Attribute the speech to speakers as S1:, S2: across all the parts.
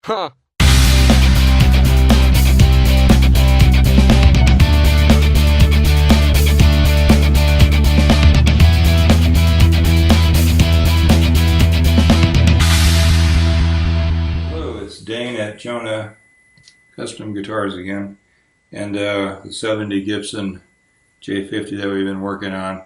S1: Huh.
S2: Hello, it's Dane at Jonah Custom Guitars again, and the 70 Gibson J-50 that we've been working on.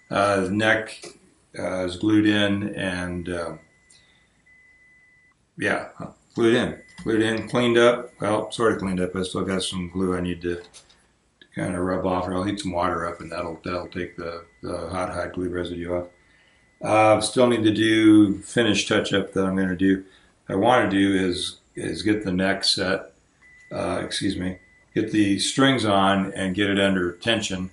S2: The neck is glued in, and yeah, glued in, cleaned up. Well, sort of cleaned up. I still got some glue I need to kind of rub off, or I'll heat some water up, and that'll take the hot glue residue off. Still need to do finish touch up that I'm going to do. What I want to do is get the neck set, get the strings on and get it under tension,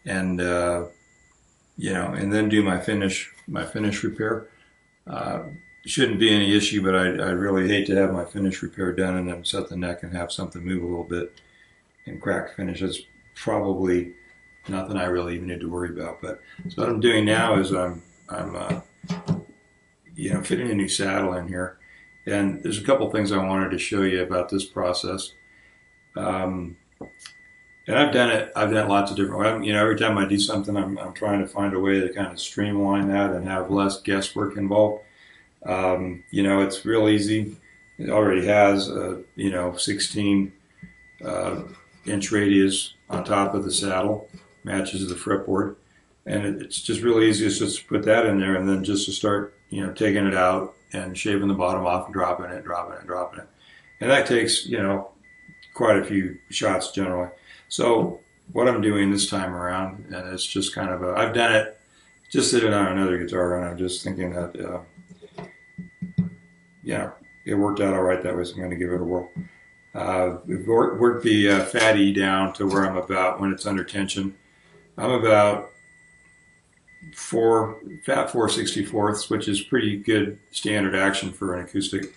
S2: and and then do my finish repair. Shouldn't be any issue, but I really hate to have my finish repair done and then set the neck and have something move a little bit and crack finish. That's probably nothing I really even need to worry about. But so what I'm doing now is I'm fitting a new saddle in here. And there's a couple things I wanted to show you about this process. And I've done it lots of different ways. Every time I do something, I'm trying to find a way to kind of streamline that and have less guesswork involved. It's real easy. It already has a 16 inch radius on top of the saddle, matches the fretboard, and it's just really easy just to put that in there, and then just to start taking it out and shaving the bottom off and dropping it, and that takes quite a few shots generally. So what I'm doing this time around, and it's just kind of I've done it, just did it on another guitar, and I'm just thinking that it worked out all right that way, so I'm going to give it a whirl. Work the fat E down to where I'm about when it's under tension. I'm about 4/64, which is pretty good standard action for an acoustic.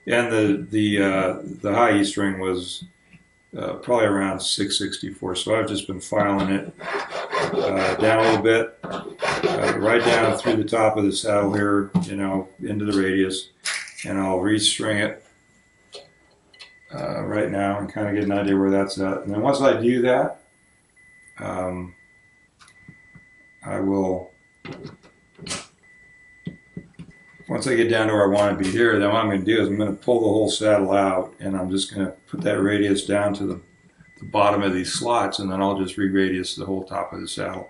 S2: And the high E string was probably around 6/64. So I've just been filing it down a little bit, right down through the top of the saddle here, into the radius, and I'll restring it right now and kind of get an idea where that's at. And then once I do that, I will, once I get down to where I want to be here, then what I'm going to do is I'm going to pull the whole saddle out, and I'm just going to put that radius down to the bottom of these slots, and then I'll just re-radius the whole top of the saddle.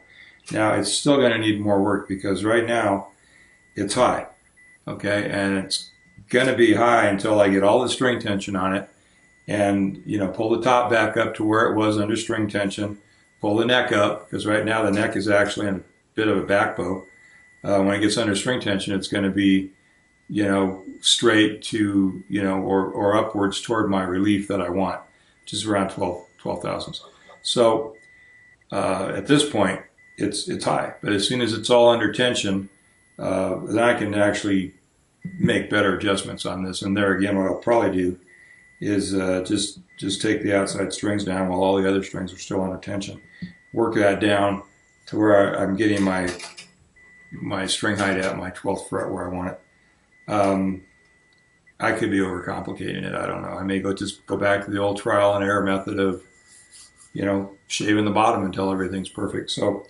S2: Now it's still going to need more work because right now it's high, okay, and it's going to be high until I get all the string tension on it, and pull the top back up to where it was under string tension, pull the neck up, because right now the neck is actually in a bit of a back bow. When it gets under string tension, it's going to be straight to or upwards toward my relief that I want, which is around 12 thousandths. So at this point it's high, but as soon as it's all under tension, then I can actually make better adjustments on this. And there again, what I'll probably do is just take the outside strings down while all the other strings are still under tension. Work that down to where I'm getting my string height at my 12th fret where I want it. I could be overcomplicating it. I don't know. I may just go back to the old trial and error method of shaving the bottom until everything's perfect. So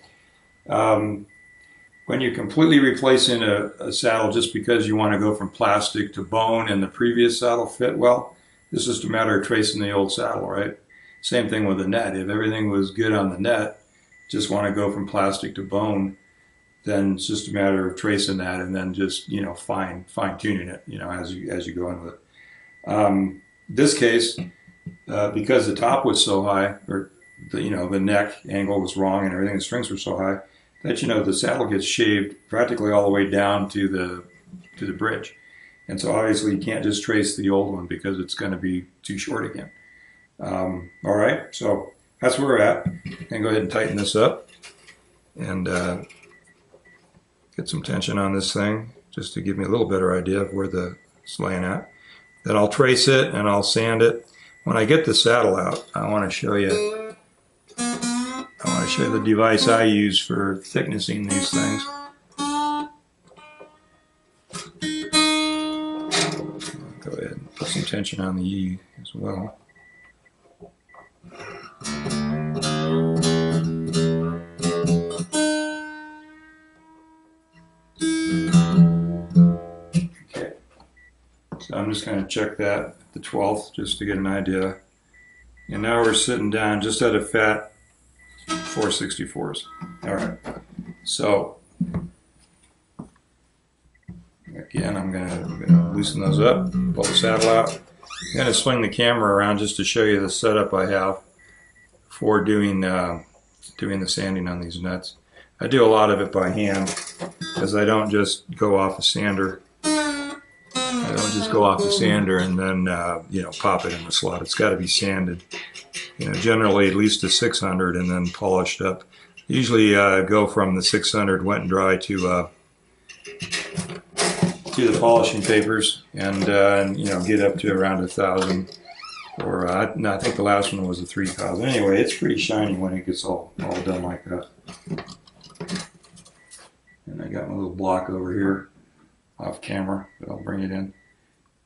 S2: when you're completely replacing a saddle just because you want to go from plastic to bone and the previous saddle fit well, it's just a matter of tracing the old saddle, right? Same thing with the net. If everything was good on the net, just want to go from plastic to bone, then it's just a matter of tracing that and then just fine tuning it as you go in with it. This case, because the top was so high, or the neck angle was wrong and everything, the strings were so high that the saddle gets shaved practically all the way down to the bridge. And so obviously you can't just trace the old one because it's going to be too short again. All right, so that's where we're at. And go ahead and tighten this up and get some tension on this thing just to give me a little better idea of where it's laying at. Then I'll trace it and I'll sand it. When I get the saddle out, I want to show you the device I use for thicknessing these things. Go ahead and Put some tension on the E as well. Okay, so I'm just going to check that at the 12th just to get an idea. And now we're sitting down just at a fat 464s. All right, so again, I'm gonna loosen those up, pull the saddle out. I'm gonna swing the camera around just to show you the setup I have for doing the sanding on these nuts. I do a lot of it by hand because I don't just go off a sander. I don't just go off the sander and then pop it in the slot. It's got to be sanded. Generally at least a 600 and then polished up. Usually go from the 600 wet and dry to the polishing papers and get up to around 1,000. Or I think the last one was a 3,000. Anyway, it's pretty shiny when it gets all done like that. And I got my little block over here off camera, but I'll bring it in.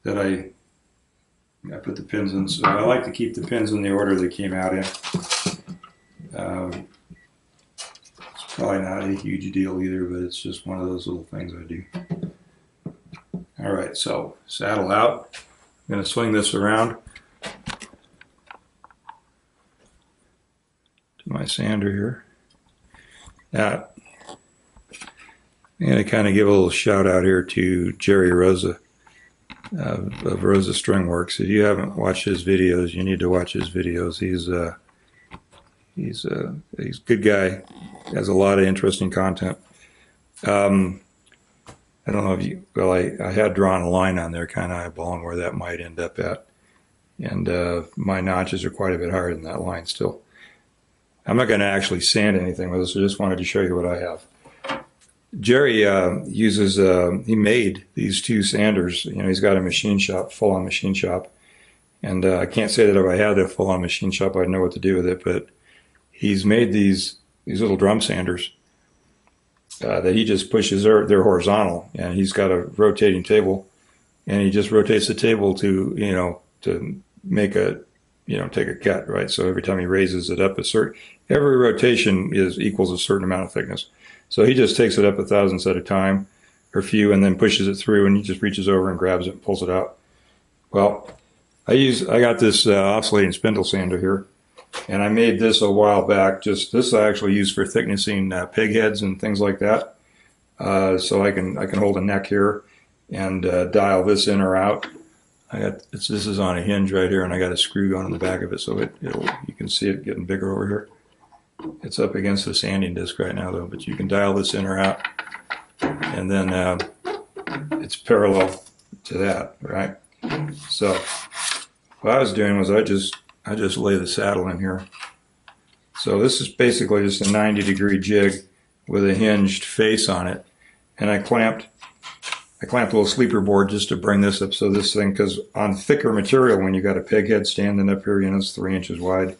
S2: That I put the pins in. So I like to keep the pins in the order they came out in. It's probably not a huge deal either, but it's just one of those little things I do. All right, so saddle out. I'm going to swing this around to my sander here. Now, I'm going to kind of give a little shout out here to Jerry Rosa of Rosa String Works. If you haven't watched his videos, you need to watch his videos. He's a good guy. Has a lot of interesting content. I don't know if you, well, I had drawn a line on there, kind of eyeballing where that might end up at. And my notches are quite a bit higher than that line still. I'm not going to actually sand anything with this. I just wanted to show you what I have. Jerry uses, he made these two sanders. He's got a machine shop, full-on machine shop. And I can't say that if I had a full-on machine shop, I'd know what to do with it. But he's made these little drum sanders that he just pushes. They're horizontal, and he's got a rotating table, and he just rotates the table to make a take a cut, right? So every time he raises it up every rotation equals a certain amount of thickness. So he just takes it up 1,000 at a time, or few, and then pushes it through, and he just reaches over and grabs it and pulls it out. Well, I got this oscillating spindle sander here, and I made this a while back. This I actually use for thicknessing pig heads and things like that. So I can hold a neck here and dial this in or out. This is on a hinge right here, and I got a screw going in the back of it, so you can see it getting bigger over here. It's up against the sanding disc right now, though, but you can dial this in or out, and then it's parallel to that, right? So what I was doing was I just lay the saddle in here. So this is basically just a 90-degree jig with a hinged face on it, and I clamped a little sleeper board just to bring this up. So this thing, because on thicker material, when you got a peg head standing up here, it's 3 inches wide.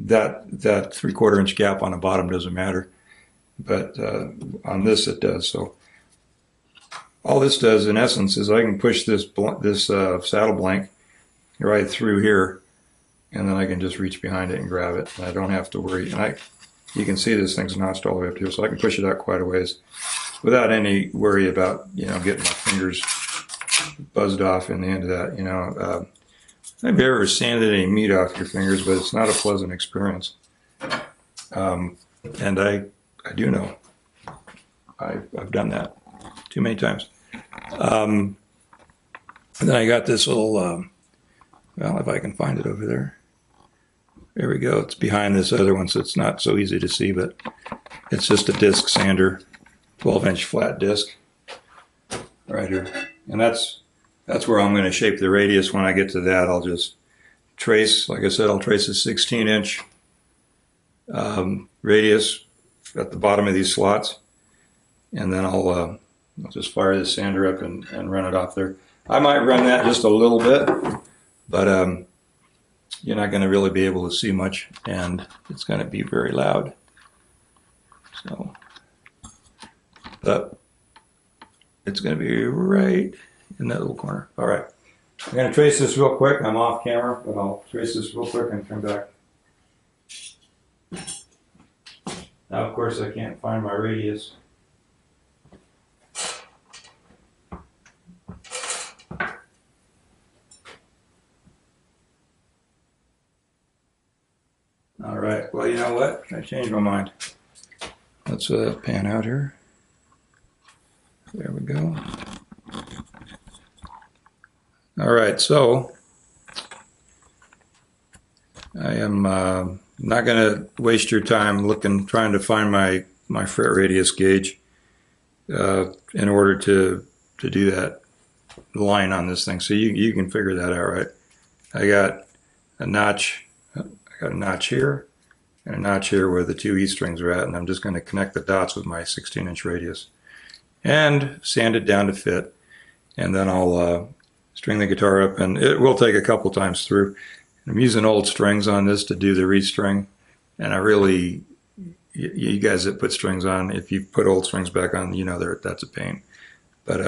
S2: That 3/4 inch gap on the bottom doesn't matter, but on this it does. So all this does, in essence, is I can push this saddle blank right through here, and then I can just reach behind it and grab it. And I don't have to worry. And you can see this thing's notched all the way up here, so I can push it out quite a ways without any worry about getting my fingers buzzed off in the end of that. I've ever sanded any meat off your fingers, but it's not a pleasant experience. And I do know. I've done that too many times. And then I got this little, well, if I can find it over there. There we go. It's behind this other one, so it's not so easy to see, but it's just a disc sander, 12-inch flat disc right here. And that's where I'm going to shape the radius. When I get to that, I'll just trace, like I said, I'll trace a 16-inch radius at the bottom of these slots, and then I'll just fire the sander up and run it off there. I might run that just a little bit, but you're not going to really be able to see much, and it's going to be very loud. So, but it's going to be right in that little corner. All right. I'm going to trace this real quick. I'm off camera, but I'll trace this real quick and come back. Now, of course, I can't find my radius. All right. Well, you know what? I changed my mind. Let's pan out here. There we go. All right. So I am not going to waste your time trying to find my fret radius gauge in order to do that line on this thing. So you can figure that out, right? I got a notch. I got a notch here and a notch here where the two E strings are at, and I'm just going to connect the dots with my 16-inch radius and sand it down to fit, and then I'll string the guitar up, and it will take a couple times through. I'm using old strings on this to do the restring, and I really, you guys that put strings on, if you put old strings back on, you know that's a pain. But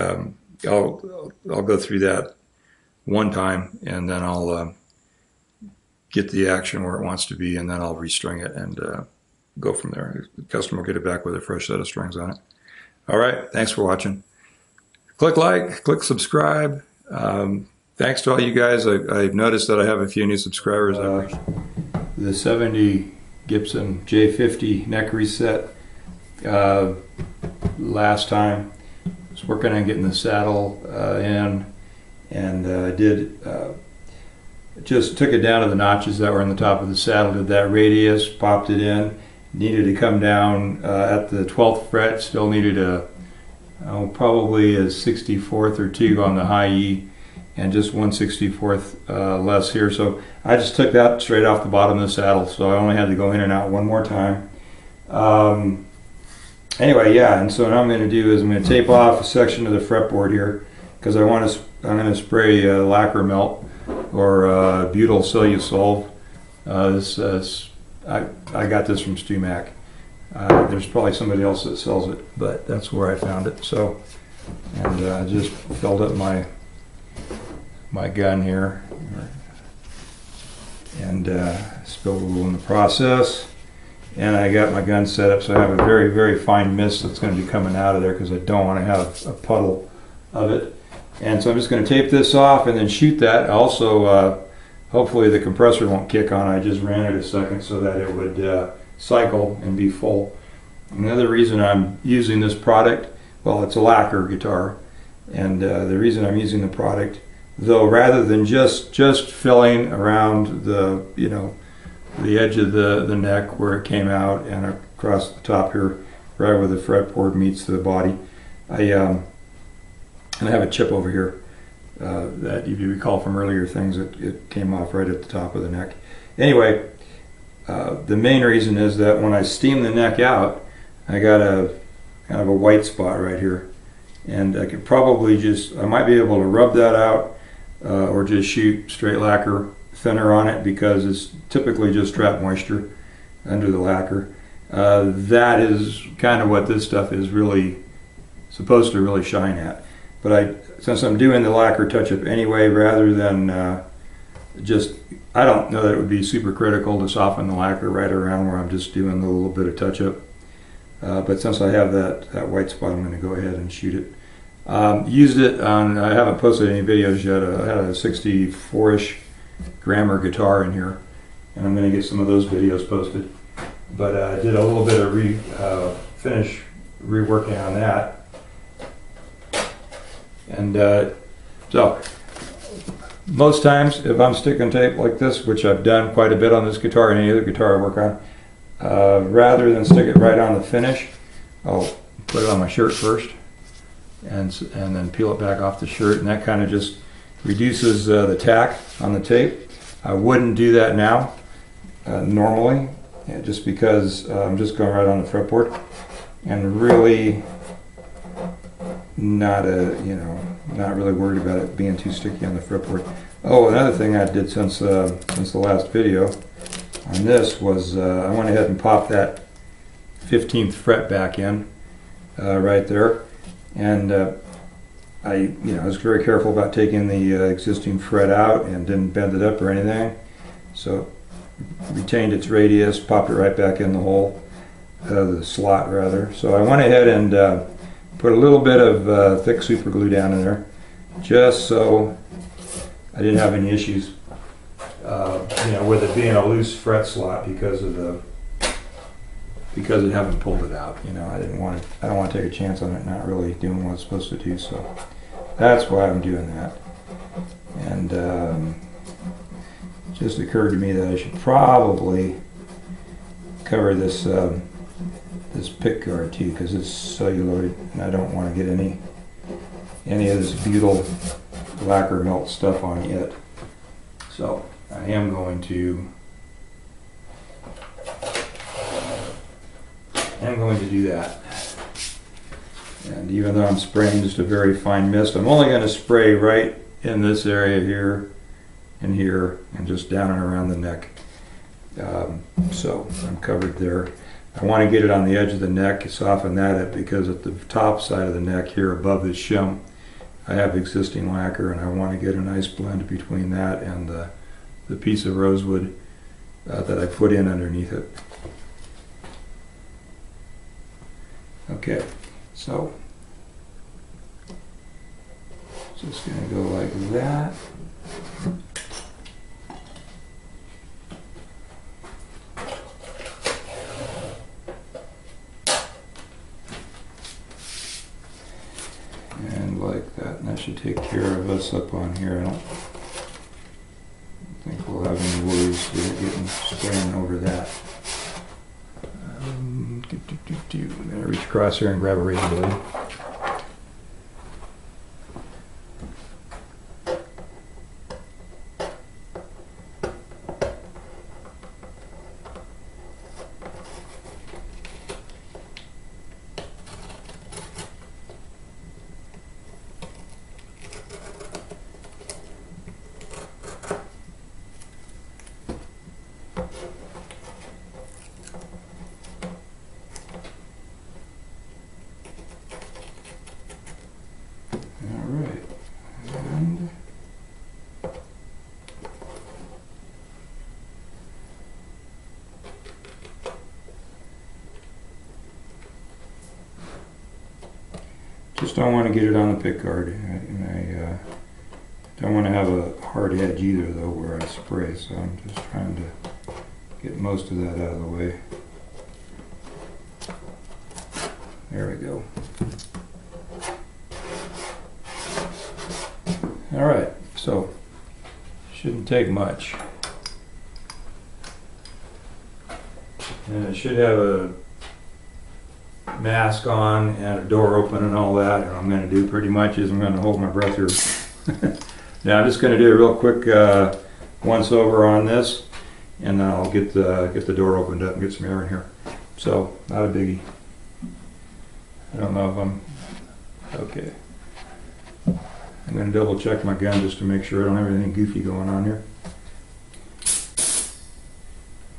S2: I'll go through that one time, and then I'll get the action where it wants to be, and then I'll restring it and go from there. The customer will get it back with a fresh set of strings on it. All right, thanks for watching. Click like, click subscribe. Thanks to all you guys. I've noticed that I have a few new subscribers. The 70 Gibson J-50 neck reset. Last time I was working on getting the saddle in, and I did just took it down to the notches that were on the top of the saddle, did that radius, popped it in, needed to come down at the 12th fret, still needed probably a 64th or 2 on the high E, and just 1/64th less here. So I just took that straight off the bottom of the saddle, so I only had to go in and out one more time. Anyway, yeah, and so what I'm going to do is I'm going to tape off a section of the fretboard here, because I'm going to spray lacquer melt or butyl cellusolve. I got this from StuMac. There's probably somebody else that sells it, but that's where I found it. So, and I just filled up my gun here, and spilled a little in the process. And I got my gun set up so I have a very, very fine mist that's going to be coming out of there, because I don't want to have a puddle of it. And so I'm just going to tape this off and then shoot that. Also, hopefully the compressor won't kick on. I just ran it a second so that it would cycle and be full. Another reason I'm using this product, well, it's a lacquer guitar, and the reason I'm using the product, though, rather than just filling around the the edge of the neck where it came out and across the top here, right where the fretboard meets the body, and I have a chip over here that, if you recall from earlier things, it came off right at the top of the neck. Anyway, the main reason is that when I steam the neck out, I got a kind of a white spot right here, and I could probably I might be able to rub that out or just shoot straight lacquer thinner on it, because it's typically just trap moisture under the lacquer. That is kind of what this stuff is really supposed to really shine at. But since I'm doing the lacquer touch-up anyway, rather than I don't know that it would be super critical to soften the lacquer right around where I'm just doing a little bit of touch-up. But since I have that white spot, I'm going to go ahead and shoot it. Used it on, I haven't posted any videos yet. I had a 64-ish Grammer guitar in here, and I'm going to get some of those videos posted. But I did a little bit of reworking on that. And so most times if I'm sticking tape like this, which I've done quite a bit on this guitar and any other guitar I work on, rather than stick it right on the finish, I'll put it on my shirt first and then peel it back off the shirt, and that kind of just reduces the tack on the tape. I wouldn't do that now normally, just because I'm just going right on the fretboard, and really not really worried about it being too sticky on the fretboard. Oh, another thing I did since the last video on this was I went ahead and popped that 15th fret back in right there, and I was very careful about taking the existing fret out and didn't bend it up or anything. So retained its radius, popped it right back in the hole, the slot rather. So I went ahead and put a little bit of thick super glue down in there, just so I didn't have any issues, with it being a loose fret slot because it haven't pulled it out. I don't want to take a chance on it not really doing what it's supposed to do. So that's why I'm doing that. And it just occurred to me that I should probably cover this this pick guard too, because it's celluloid, and I don't want to get any of this butyl lacquer melt stuff on it yet. So I am going to do that. And even though I'm spraying just a very fine mist, I'm only going to spray right in this area here and here and just down and around the neck. So I'm covered there. I want to get it on the edge of the neck, soften that up, because at the top side of the neck here above this shim, I have existing lacquer, and I want to get a nice blend between that and the piece of rosewood that I put in underneath it. Okay, so just going to go like that. And like that, and that should take care of us up on here. I don't think we'll have any worries getting spraying over that. I'm going to reach across here and grab a razor blade. Just don't want to get it on the pick guard, and I don't want to have a hard edge either, though, where I spray. So I'm just trying to get most of that out of the way. There we go. All right, so shouldn't take much, and it should have a mask on and a door open and all that. And what I'm going to do pretty much is I'm going to hold my breath here. Now I'm just going to do a real quick once over on this, and then I'll get the door opened up and get some air in here. So not a biggie. I don't know if I'm okay. I'm going to double check my gun just to make sure I don't have anything goofy going on here.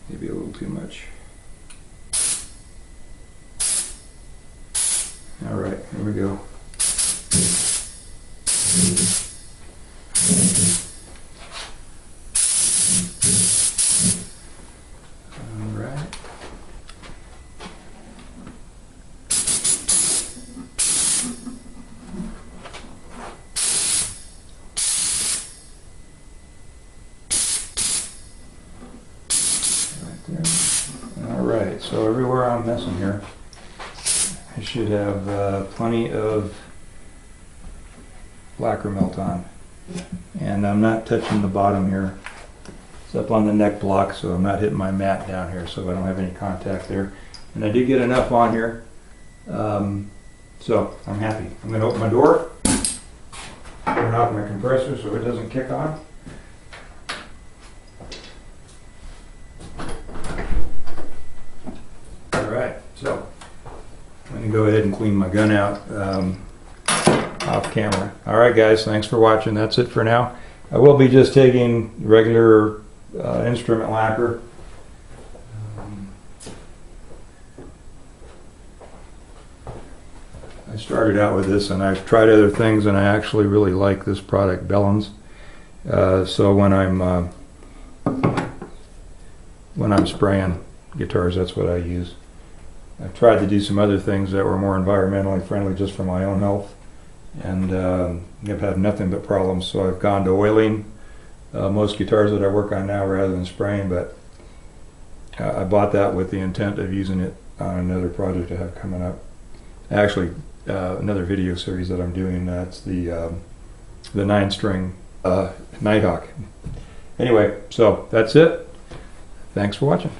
S2: Maybe a little too much. All right, here we go. All right. Right there. All right, so everywhere I'm messing here, I should have plenty of lacquer melt on, and I'm not touching the bottom here. It's up on the neck block, so I'm not hitting my mat down here, so I don't have any contact there. And I did get enough on here, so I'm happy. I'm going to open my door, turn off my compressor so it doesn't kick on. All right, so I'm going to go ahead and clean my gun out off camera. All right, guys, thanks for watching. That's it for now. I will be just taking regular instrument lacquer. I started out with this, and I've tried other things, and I actually really like this product, Bellon's. So when I'm spraying guitars, that's what I use. I've tried to do some other things that were more environmentally friendly just for my own health, and I've had nothing but problems. So I've gone to oiling most guitars that I work on now rather than spraying, but I bought that with the intent of using it on another project I have coming up. Actually, another video series that I'm doing, that's the 9-string Nighthawk. Anyway, so that's it. Thanks for watching.